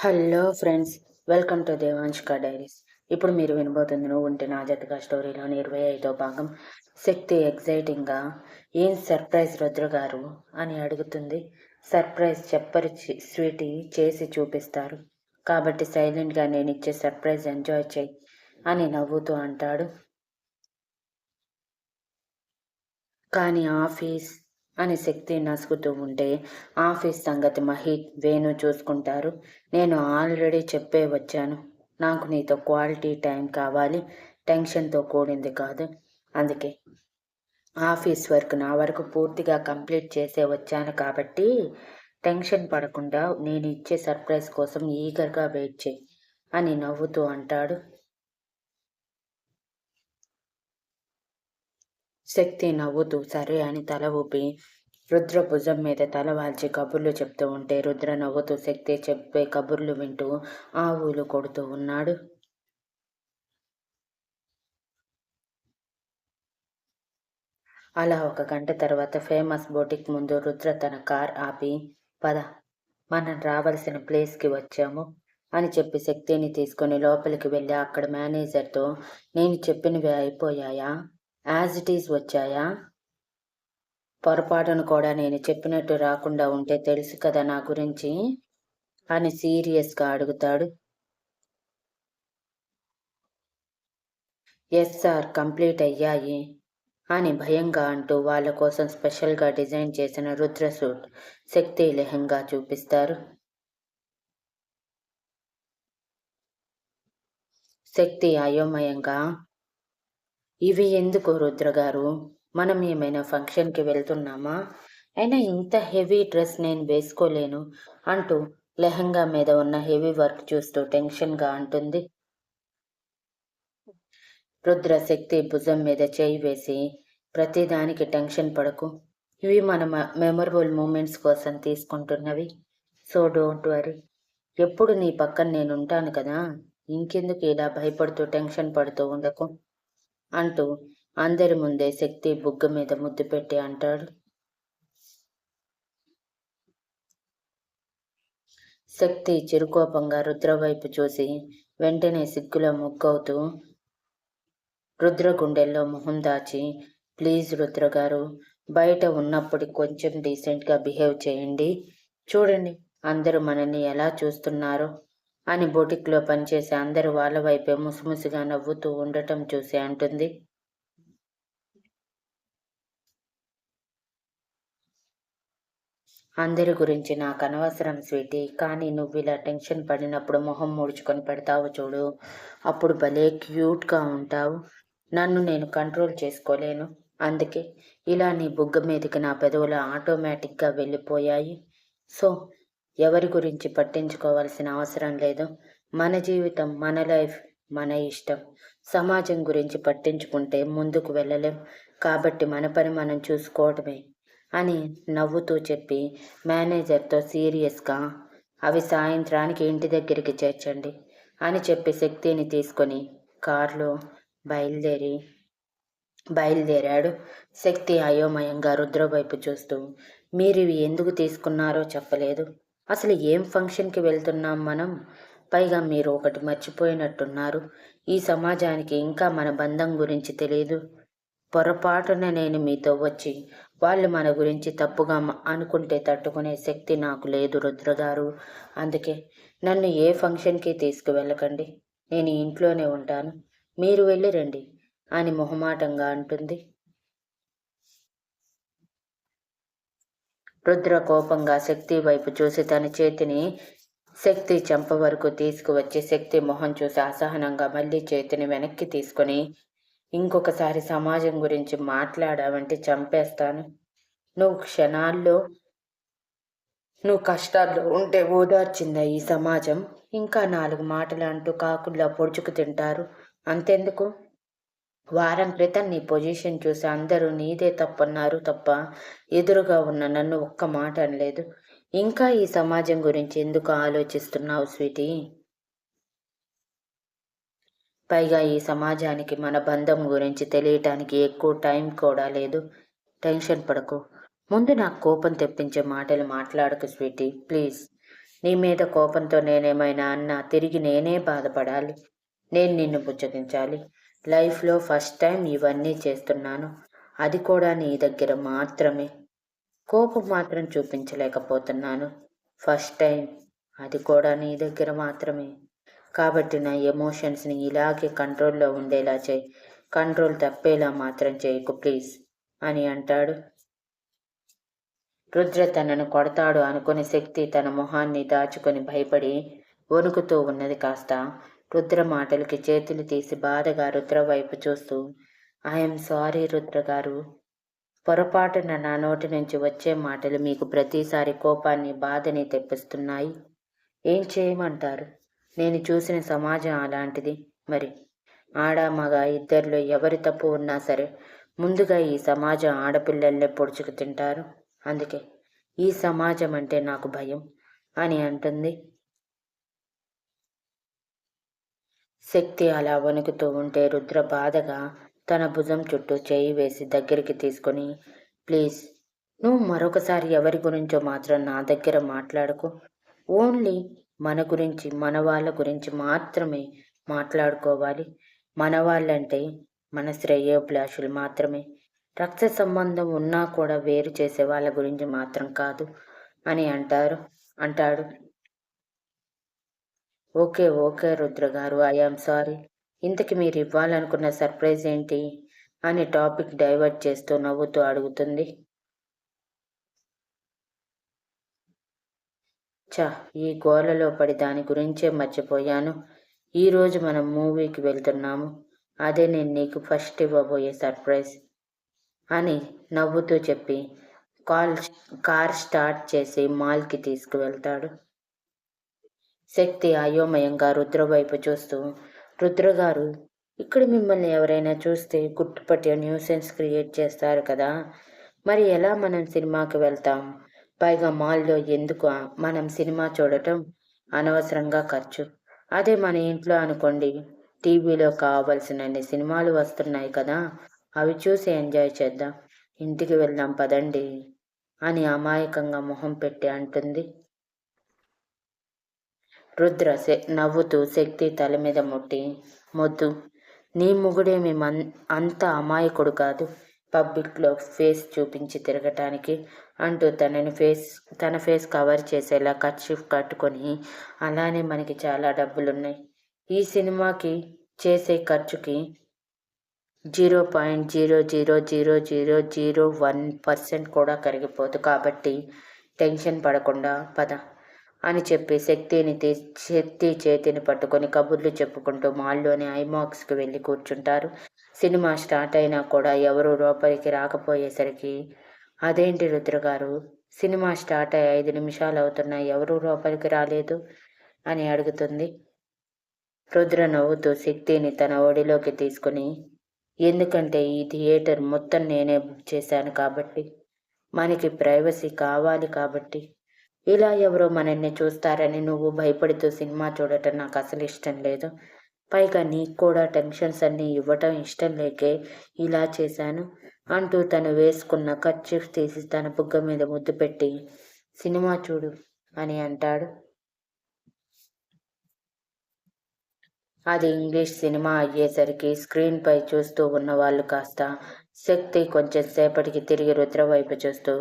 Hello friends, welcome to Devanshika diaries. ఇప్పుడు మీరు వినబోతుంది నువ్వు ఉంటే నా జతగా స్టోరీలోని 25వ భాగం. శక్తి ఎగ్జైటింగ్గా ఏం సర్ప్రైజ్ రుద్ర గారు అని అడుగుతుంది. సర్ప్రైజ్ చెప్పరు, స్వీటీ చేసి చూపిస్తారు కాబట్టి సైలెంట్గా నేను ఇచ్చే సర్ప్రైజ్ ఎంజాయ్ చేయి అని నవ్వుతూ అంటాడు. కానీ ఆఫీస్ అని శక్తి నసుగుతూ ఉంటే ఆఫీస్ సంగతి మహీత్, వేణు చూసుకుంటారు. నేను ఆల్రెడీ చెప్పే వచ్చాను, నాకు నీతో క్వాలిటీ టైం కావాలి, టెన్షన్తో కూడింది కాదు. అందుకే ఆఫీస్ వర్క్ నా వరకు పూర్తిగా కంప్లీట్ చేసే వచ్చాను కాబట్టి టెన్షన్ పడకుండా నేను ఇచ్చే సర్ప్రైజ్ కోసం ఈగర్గా వెయిట్ చేయి అని నవ్వుతూ అంటాడు. శక్తి నవ్వుతూ సరే అని తల ఊపి రుద్ర భుజం మీద తల వాల్చి కబుర్లు చెప్తూ ఉంటే రుద్ర నవ్వుతూ శక్తి చెప్పే కబుర్లు వింటూ ఆవులు కొడుతూ ఉన్నాడు. అలా 1 గంట తర్వాత ఫేమస్ బోటిక్ ముందు రుద్ర తన కార్ ఆపి, పద, మనం రావాల్సిన ప్లేస్కి వచ్చాము అని చెప్పి శక్తిని తీసుకొని లోపలికి వెళ్ళి అక్కడ మేనేజర్తో, నేను చెప్పినవి అయిపోయాయా, యాజ్ ఇట్ ఈజ్ వచ్చాయా, పొరపాటును కూడా నేను చెప్పినట్టు రాకుండా ఉంటే తెలుసు కదా నా గురించి అని సీరియస్గా అడుగుతాడు. ఎస్ సార్, కంప్లీట్ అయ్యాయి అని భయంగా అంటూ వాళ్ళ కోసం స్పెషల్గా డిజైన్ చేసిన రుద్ర సూట్, శక్తి లెహంగా చూపిస్తారు. శక్తి అయోమయంగా, ఇవి ఎందుకు రుద్ర గారు, మనం ఏమైనా ఫంక్షన్కి వెళ్తున్నామా, అయినా ఇంత హెవీ డ్రెస్ నేను వేసుకోలేను అంటూ లెహంగా మీద ఉన్న హెవీ వర్క్ చూస్తూ టెన్షన్గా అంటుంది. రుద్ర శక్తి భుజం మీద చేయి వేసి, ప్రతిదానికి టెన్షన్ పడకు, ఇవి మన మెమరబుల్ మూమెంట్స్ కోసం తీసుకుంటున్నవి, సో డోంట్ వరీ, ఎప్పుడు నీ పక్కన నేను ఉంటాను కదా, ఇంకెందుకు ఇలా భయపడుతూ టెన్షన్ పడుతూ ఉండకు అంటూ అందరి ముందే శక్తి బుగ్గ మీద ముద్దు పెట్టి అంటాడు. శక్తి చిరుకోపంగా రుద్ర వైపు చూసి వెంటనే సిగ్గులో ముగ్గవుతూ రుద్ర గుండెల్లో మొహం దాచి, ప్లీజ్ రుద్ర గారు, బయట ఉన్నప్పుడు కొంచెం డీసెంట్గా బిహేవ్ చేయండి, చూడండి అందరూ మనల్ని ఎలా చూస్తున్నారో అని బొటిక్లో పనిచేసే అందరూ వాళ్ళ వైపే ముసిముసిగా నవ్వుతూ ఉండటం చూసి అంటుంది. అందరి గురించి నాకు అనవసరం స్వీటీ, కానీ నువ్వు ఇలా టెన్షన్ పడినప్పుడు మొహం ముడుచుకొని పెడతావు చూడు, అప్పుడు భలే క్యూట్గా ఉంటావు, నన్ను నేను కంట్రోల్ చేసుకోలేను, అందుకే ఇలా నీ బుగ్గ మీదకి నా పెదవులు ఆటోమేటిక్గా వెళ్ళిపోయాయి. సో ఎవరి గురించి పట్టించుకోవాల్సిన అవసరం లేదు, మన జీవితం, మన లైఫ్, మన ఇష్టం, సమాజం గురించి పట్టించుకుంటే ముందుకు వెళ్ళలేం, కాబట్టి మన పని మనం చూసుకోవటమే అని నవ్వుతూ చెప్పి మేనేజర్తో సీరియస్గా, అవి సాయంత్రానికి ఇంటి దగ్గరికి చేర్చండి అని చెప్పి శక్తిని తీసుకొని కారులో బయలుదేరాడు. శక్తి అయోమయంగా రుద్ర వైపు చూస్తూ, మీరు ఇవి ఎందుకు తీసుకున్నారో చెప్పలేదు, అసలు ఏం ఫంక్షన్కి వెళ్తున్నాం మనం, పైగా మీరు ఒకటి మర్చిపోయినట్టున్నారు, ఈ సమాజానికి ఇంకా మన బంధం గురించి తెలియదు, పొరపాటున నేను మీతో వచ్చి వాళ్ళు మన గురించి తప్పుగా అనుకుంటే తట్టుకునే శక్తి నాకు లేదు రుద్ర గారు, అందుకే నన్ను ఏ ఫంక్షన్కి తీసుకువెళ్ళకండి, నేను ఇంట్లోనే ఉంటాను, మీరు వెళ్ళి రండి అని మొహమాటంగా అంటుంది. రుద్ర కోపంగా శక్తి వైపు చూసి తన చేతిని శక్తి చెంప వరకు తీసుకువచ్చి శక్తి మొహం చూసి అసహనంగా మళ్ళీ చేతిని వెనక్కి తీసుకొని, ఇంకొకసారి సమాజం గురించి మాట్లాడావంటే చంపేస్తాను, నువ్వు కష్టాల్లో ఉంటే ఓదార్చిందా ఈ సమాజం, ఇంకా 4 మాటలు అంటూ కాకుల్లా పొడుచుకు తింటారు, అంతెందుకు, వారం క్రితం నీ పొజిషన్ చూసి అందరూ నీదే తప్పన్నారు తప్ప ఎదురుగా ఉన్న నన్ను ఒక్క మాట అనలేదు, ఇంకా ఈ సమాజం గురించి ఎందుకు ఆలోచిస్తున్నావు స్వీటీ, పైగా ఈ సమాజానికి మన బంధం గురించి తెలియటానికి ఎక్కువ టైం కూడా లేదు, టెన్షన్ పడకు, ముందు నాకు కోపం తెప్పించే మాటలు మాట్లాడకు స్వీటీ ప్లీజ్, నీ మీద కోపంతో నేనేమైనా అన్నా తిరిగి నేనే బాధపడాలి. నేను నిన్ను బుజ్జగించాలి. లైఫ్లో ఫస్ట్ టైం ఇవన్నీ చేస్తున్నాను. అది కూడా నీ దగ్గర మాత్రమే. కోపం మాత్రం చూపించలేకపోతున్నాను. ఫస్ట్ టైం అది కూడా నీ దగ్గర మాత్రమే. కాబట్టి నా ఎమోషన్స్ని ఇలాగే కంట్రోల్లో ఉండేలా చేయి. కంట్రోల్ తప్పేలా మాత్రం చేయకు ప్లీజ్ అని అంటాడు. రుద్ర తనను కొడతాడు అనుకుని శక్తి తన మొహాన్ని దాచుకొని భయపడి వణుకుతూ ఉన్నది. కాస్త రుద్ర మాటలకి చేతులు తీసి బాధగా రుద్ర వైపు చూస్తూ, ఐఎమ్ సారీ రుద్ర గారు. పొరపాటున నా నోటి నుంచి వచ్చే మాటలు మీకు ప్రతిసారి కోపాన్ని బాధని తెప్పిస్తున్నాయి. ఏం చేయమంటారు? నేను చూసిన సమాజం అలాంటిది. మరి ఆడ మగ ఇద్దరిలో ఎవరి తప్పు ఉన్నా సరే ముందుగా ఈ సమాజం ఆడపిల్లల్నే పొడుచుకు తింటారు. అందుకే ఈ సమాజం అంటే నాకు భయం అని అంటుంది. శక్తి అలా వణుకుతూ ఉంటే రుద్ర బాధగా తన భుజం చుట్టూ చేయి వేసి దగ్గరికి తీసుకొని, ప్లీజ్ నువ్వు మరొకసారి ఎవరి గురించో మాత్రం నా దగ్గర మాట్లాడకు. ఓన్లీ మన గురించి మన వాళ్ళ గురించి మాత్రమే మాట్లాడుకోవాలి. మన వాళ్ళంటే మన శ్రేయోభిలాషులు మాత్రమే. రక్త సంబంధం ఉన్నా కూడా వేరు చేసే వాళ్ళ గురించి మాత్రం కాదు అని అంటాడు. ఓకే ఓకే రుద్ర గారు, ఐఆమ్ సారీ. ఇంతకి మీరు ఇవ్వాలనుకున్న సర్ప్రైజ్ ఏంటి అని టాపిక్ డైవర్ట్ చేస్తూ నవ్వుతూ అడుగుతుంది. ఈ గోలలో పడి దాని గురించే మర్చిపోయాను. ఈరోజు మనం మూవీకి వెళ్తున్నాము. అదే నేను నీకు ఫస్ట్ ఇవ్వబోయే సర్ప్రైజ్ అని నవ్వుతూ చెప్పి కార్ స్టార్ట్ చేసి మాల్కి తీసుకువెళ్తాడు. శక్తి అయోమయంగా రుద్ర వైపు చూస్తూ, రుద్ర గారు, ఇక్కడ మిమ్మల్ని ఎవరైనా చూస్తే గుర్తుపట్టి న్యూసెన్స్ క్రియేట్ చేస్తారు కదా, మరి ఎలా మనం సినిమాకి వెళ్తాం? పైగా మాల్లో ఎందుకు మనం సినిమా చూడటం? అనవసరంగా ఖర్చు. అదే మన ఇంట్లో అనుకోండి, టీవీలో కావలసినన్ని సినిమాలు వస్తున్నాయి కదా, అవి చూసి ఎంజాయ్ చేద్దాం. ఇంటికి వెళ్దాం పదండి అని అమాయకంగా మొహం పెట్టి అంటుంది. రుద్ర నవ్వుతూ శక్తి తల మీద ముట్టి, మొద్దు, నీ మొగుడేమి అంత అమాయకుడు కాదు పబ్లిక్లో ఫేస్ చూపించి తిరగటానికి అంటూ తన ఫేస్ కవర్ చేసేలా కర్చీఫ్ కట్టుకొని, అలానే మనకి చాలా డబ్బులున్నాయి. ఈ సినిమాకి చేసే ఖర్చుకి 0.0000001% కూడా కరిగిపోదు. కాబట్టి టెన్షన్ పడకుండా పద అని చెప్పి శక్తి చేతిని పట్టుకొని కబుర్లు చెప్పుకుంటూ మాల్లోని ఐమాక్స్కి వెళ్ళి కూర్చుంటారు. సినిమా స్టార్ట్ అయినా కూడా ఎవరూ లోపలికి రాకపోయేసరికి, అదేంటి రుద్రగారు, సినిమా స్టార్ట్ అయ్యి 5 నిమిషాలు అవుతున్నా ఎవరూ లోపలికి రాలేదు అని అడుగుతుంది. రుద్ర నవ్వుతూ శక్తిని తన ఒడిలోకి తీసుకుని, ఎందుకంటే ఈ థియేటర్ మొత్తం నేనే బుక్ చేశాను కాబట్టి, మనకి ప్రైవసీ కావాలి కాబట్టి. ఇలా ఎవరో మనల్ని చూస్తారని నువ్వు భయపడుతూ సినిమా చూడటం నాకు అసలు ఇష్టం లేదు. పైగా నీకు కూడా టెన్షన్స్ అన్నీ ఇవ్వటం ఇష్టం లేకే ఇలా చేశాను అంటూ తను వేసుకున్న కర్చీఫ్ తీసి తన బుగ్గ మీద ముద్దు పెట్టి, సినిమా చూడు అని అంటాడు. అది ఇంగ్లీష్ సినిమా అయ్యేసరికి స్క్రీన్ పై చూస్తూ ఉన్న వాళ్ళు కాస్త శక్తి కొంచెం సేపటికి తిరిగి రుద్ర వైపు చూస్తూ,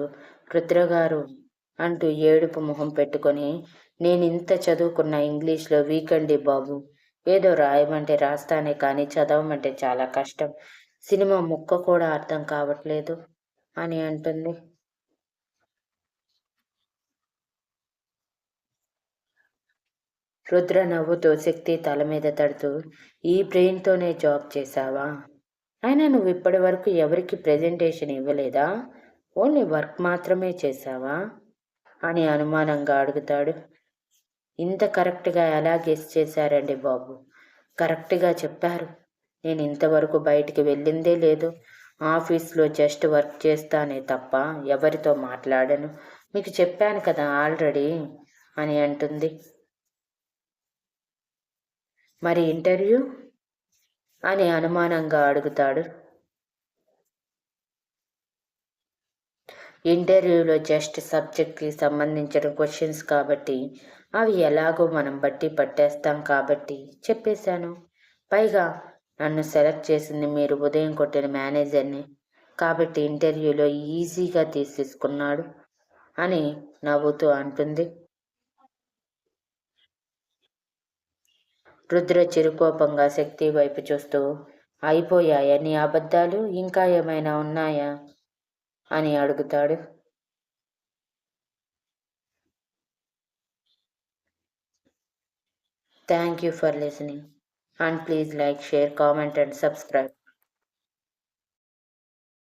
రుద్రగారు అంటూ ఏడుపు మొహం పెట్టుకొని, నేను ఇంత చదువుకున్న ఇంగ్లీష్లో వీకండి బాబు. ఏదో రాయమంటే రాస్తానే కానీ చదవమంటే చాలా కష్టం. సినిమా ముక్క కూడా అర్థం కావట్లేదు అని అంటుంది. రుద్ర నవ్వుతూ శక్తి తల మీద తడుతూ, ఈ బ్రెయిన్తోనే జాబ్ చేశావా? అయినా నువ్వు ఇప్పటి వరకు ఎవరికి ప్రెజెంటేషన్ ఇవ్వలేదా? ఓన్లీ వర్క్ మాత్రమే చేశావా అని అనుమానంగా అడుగుతాడు. ఇంత కరెక్ట్గా ఎలా గెస్ చేశారండి బాబు? కరెక్ట్గా చెప్పారు. నేను ఇంతవరకు బయటికి వెళ్ళిందే లేదు. ఆఫీస్లో జస్ట్ వర్క్ చేస్తానే తప్ప ఎవరితో మాట్లాడను. మీకు చెప్పాను కదా ఆల్రెడీ అని అంటుంది. మరి ఇంటర్వ్యూ అని అనుమానంగా అడుగుతాడు. ఇంటర్వ్యూలో జస్ట్ సబ్జెక్ట్కి సంబంధించిన క్వశ్చన్స్ కాబట్టి అవి ఎలాగో మనం బట్టి పట్టేస్తాం కాబట్టి చెప్పేశాను. పైగా నన్ను సెలెక్ట్ చేసింది మీరు ఉదయం కొట్టిన మేనేజర్ని కాబట్టి ఇంటర్వ్యూలో ఈజీగా తీసేసుకున్నాడు అని నవ్వుతూ అంటుంది. రుద్ర చిరుకోపంగా శక్తి వైపు చూస్తూ, అయిపోయాయా నీ అబద్ధాలు, ఇంకా ఏమైనా ఉన్నాయా అని అడుగుతాడు. Thank you for listening and please like, share, comment and subscribe.